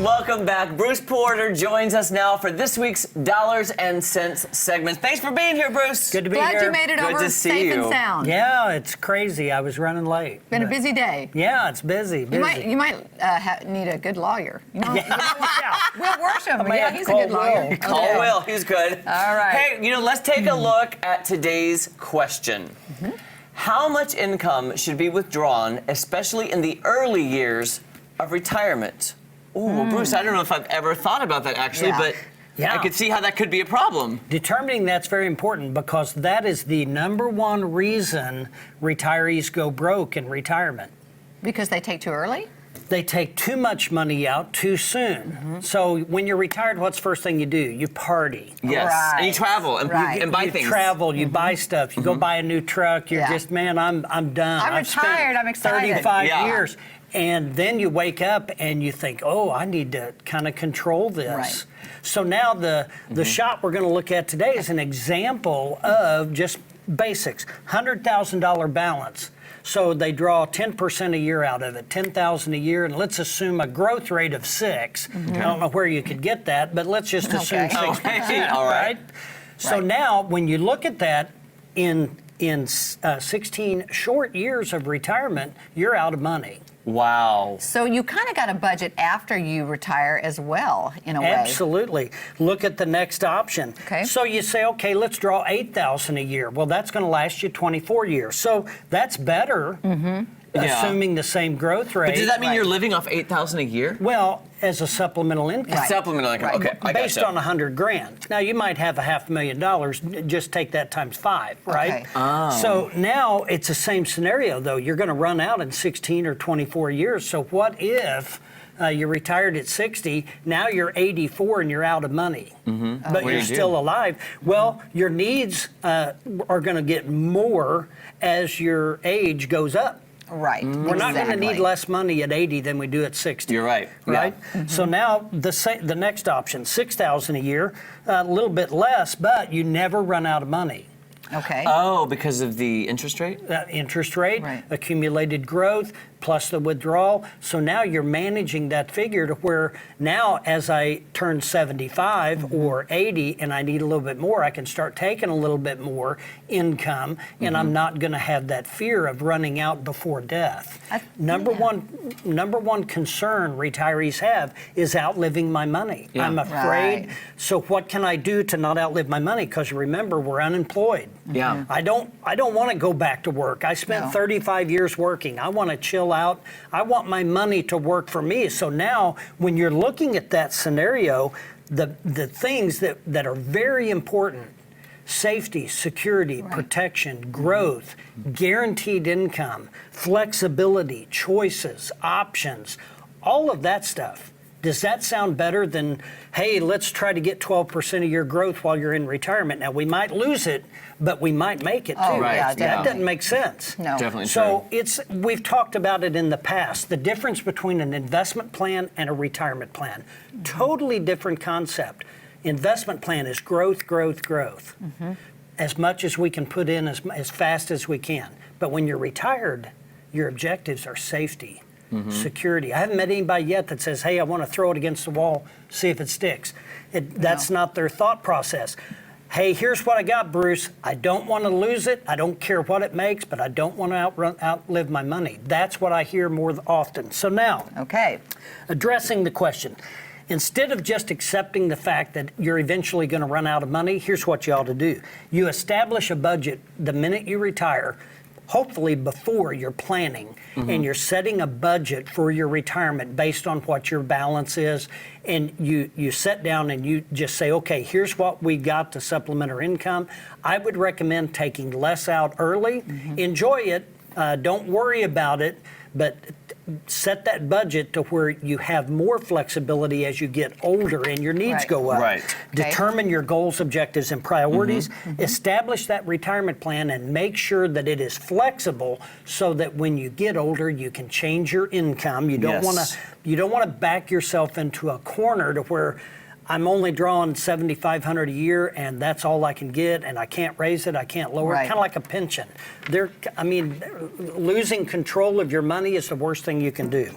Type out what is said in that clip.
Welcome back. Bruce Porter joins us now for this week's Dollars and Cents segment. Thanmes for being here, Bruce. Good to be Glad here. you made it Good over to see safe you. and sound. Yeah, it's crazy. I was running late. Been a busy day. Yeah, it's busy. You might need a good lawyer. You know, Will Worsham. may Yeah, have to he's a call good lawyer. Will. Call Okay. Will. He's good. All right. Hey, let's take a look at today's question. How much income should be withdrawn, especially in the early years of retirement? Ooh, well, Bruce, I don't know if I've ever thought about that actually, Yeah. but Yeah. I could see how that could be a problem. Determining that's very important because that is the number one reason retirees go broke in retirement. Because they take too early? They take too much money out too soon. So when you're retired, what's the first thing you do? You party. Yes, and you Right. travel and, Right. and buy You things. travel, you buy stuff, you go buy a new truck, you're Yeah. just, man, I'm done. I'm I've spent retired, I'm excited. 35 Yeah. years. And then you wake up and you think, oh, I need to kind of control this. Right. So now the shot we're going to look at today is an example of just basics, $100,000 balance. So they draw 10% a year out of it, 10,000 a year, and let's assume a growth rate of 6. I don't know where you could get that, but let's just assume Okay. 6%. All right. So Right. now, when you look at that in 16 short years of retirement, you're out of money. Wow. So you kind of got a budget after you retire as well, in a way. Absolutely. Look at the next option. Okay. So you say, okay, let's draw 8,000 a year. Well, that's going to last you 24 years. So that's better, Yeah. assuming the same growth rate. But does that mean Right. you're living off $8,000 a year? Well, as a supplemental income. Right. Supplemental income. Right. Okay, I Based gotcha. on $100,000. Now you might have $500,000. Just take that times 5, right? Okay. Oh. So now it's the same scenario, though. You're going to run out in 16 or 24 years. So what if you're retired at 60? Now you're 84 and you're out of money, but What do you're you do? still alive. Well, your needs are going to get more as your age goes up. Right. We're not going to need less money at 80 than we do at 60. You're right. Right? Yeah. So now the next option, 6,000 a year, a little bit less, but you never run out of money. Okay. Oh, because of the interest rate? Interest rate, Right. accumulated growth, plus the withdrawal. So now you're managing that figure to where now as I turn 75 or 80 and I need a little bit more, I can start taking a little bit more income and I'm not going to have that fear of running out before death. Number one concern retirees have is outliving my money. Yeah. I'm afraid. Right. So what can I do to not outlive my money? Because remember, we're unemployed. Yeah. I don't want to go back to work. I spent No. 35 years working. I want to chill out. I want my money to work for me. So now when you're looking at that scenario, the things that are very important, safety, security, protection, growth, guaranteed income, flexibility, choices, options, all of that stuff. Does that sound better than, hey, let's try to get 12% of your growth while you're in retirement? Now, we might lose it, but we might make it too. Oh, Right. yeah, That definitely. doesn't make sense. No. Definitely So true. we've talked about it in the past, the difference between an investment plan and a retirement plan. Totally different concept. Investment plan is growth, growth, growth. As much as we can put in as fast as we can. But when you're retired, your objectives are safety, security. I haven't met anybody yet that says, hey, I want to throw it against the wall, see if it sticks. That's not their thought process. Hey, here's what I got, Bruce. I don't want to lose it. I don't care what it makes, but I don't want to outlive my money. That's what I hear more often. So now, Okay. addressing the question. Instead of just accepting the fact that you're eventually going to run out of money, here's what you ought to do. You establish a budget the minute you retire, hopefully before you're planning, and you're setting a budget for your retirement based on what your balance is, and you sit down and you just say, okay, here's what we got to supplement our income. I would recommend taking less out early. Enjoy it. Don't worry about it, but set that budget to where you have more flexibility as you get older and your needs Right. go up. Right. Okay. Determine your goals, objectives, and priorities. Establish that retirement plan and make sure that it is flexible so that when you get older, you can change your income. You don't Yes. want to back yourself into a corner to where I'm only drawing $7,500 a year, and that's all I can get, and I can't raise it, I can't lower it. Right. Kind of like a pension. Losing control of your money is the worst thing you can do.